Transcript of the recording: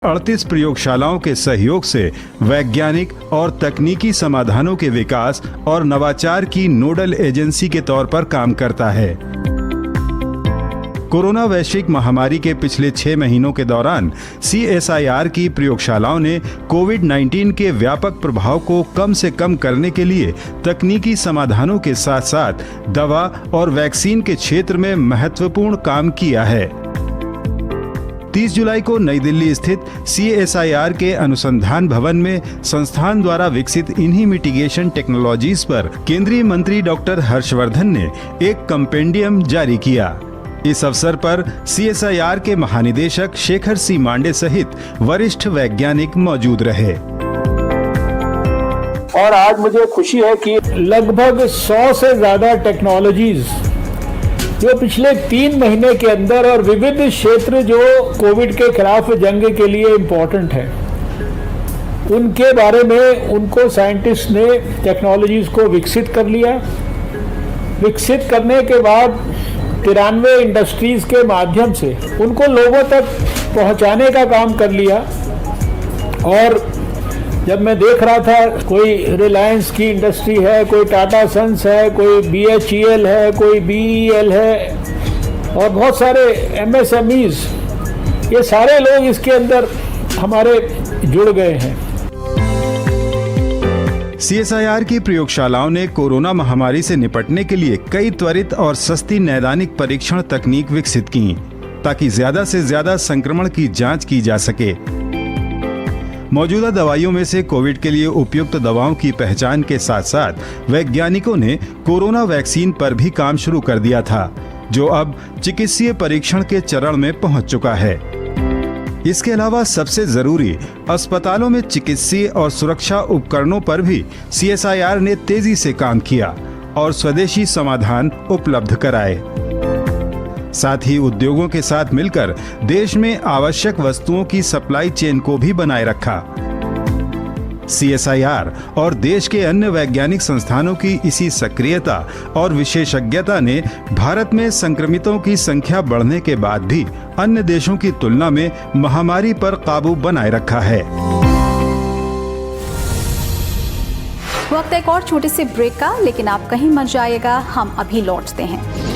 38 प्रयोगशालाओं के सहयोग से वैज्ञानिक और तकनीकी समाधानों के विकास और नवाचार की नोडल एजेंसी के तौर पर काम करता है। कोरोना वैश्विक महामारी के पिछले 6 महीनों के दौरान CSIR की प्रयोगशालाओं ने कोविड-19 के व्यापक प्रभाव को कम से कम करने के लिए तकनीकी समाधानों के साथ साथ दवा और वैक्सीन के क्षेत्र में महत्वपूर्ण काम किया है। 30 जुलाई को नई दिल्ली स्थित CSIR के अनुसंधान भवन में संस्थान द्वारा विकसित इन्हीं मिटिगेशन टेक्नोलॉजीज पर केंद्रीय मंत्री डॉक्टर हर्षवर्धन ने एक कंपेंडियम जारी किया। इस अवसर पर CSIR के महानिदेशक शेखर सी मांडे सहित वरिष्ठ वैज्ञानिक मौजूद रहे। और आज मुझे खुशी है कि लगभग 100 से ज्यादा टेक्नोलॉजीज जो पिछले 3 महीने के अंदर और विविध क्षेत्र जो कोविड के खिलाफ जंग के लिए इम्पोर्टेंट है, उनके बारे में उनको साइंटिस्ट ने टेक्नोलॉजीज को विकसित कर लिया। विकसित करने के बाद 93 इंडस्ट्रीज के माध्यम से उनको लोगों तक पहुंचाने का काम कर लिया। और जब मैं देख रहा था, कोई रिलायंस की इंडस्ट्री है, कोई टाटा सन्स है, कोई BHEL है, कोई BEL है और बहुत सारे MSMEs, ये सारे लोग इसके अंदर हमारे जुड़ गए हैं। CSIR की प्रयोगशालाओं ने कोरोना महामारी से निपटने के लिए कई त्वरित और सस्ती नैदानिक परीक्षण तकनीक विकसित की, ताकि ज्यादा से ज्यादा संक्रमण की जांच की जा सके। मौजूदा दवाइयों में से कोविड के लिए उपयुक्त दवाओं की पहचान के साथ साथ वैज्ञानिकों ने कोरोना वैक्सीन पर भी काम शुरू कर दिया था, जो अब चिकित्सीय परीक्षण के चरण में पहुंच चुका है। इसके अलावा सबसे जरूरी अस्पतालों में चिकित्सीय और सुरक्षा उपकरणों पर भी CSIR ने तेजी से काम किया और स्वदेशी समाधान उपलब्ध कराए। साथ ही उद्योगों के साथ मिलकर देश में आवश्यक वस्तुओं की सप्लाई चेन को भी बनाए रखा। CSIR और देश के अन्य वैज्ञानिक संस्थानों की इसी सक्रियता और विशेषज्ञता ने भारत में संक्रमितों की संख्या बढ़ने के बाद भी अन्य देशों की तुलना में महामारी पर काबू बनाए रखा है। वक्त एक और छोटे से ब्रेक का, लेकिन आप कहीं मत जाइएगा, हम अभी लौटते हैं।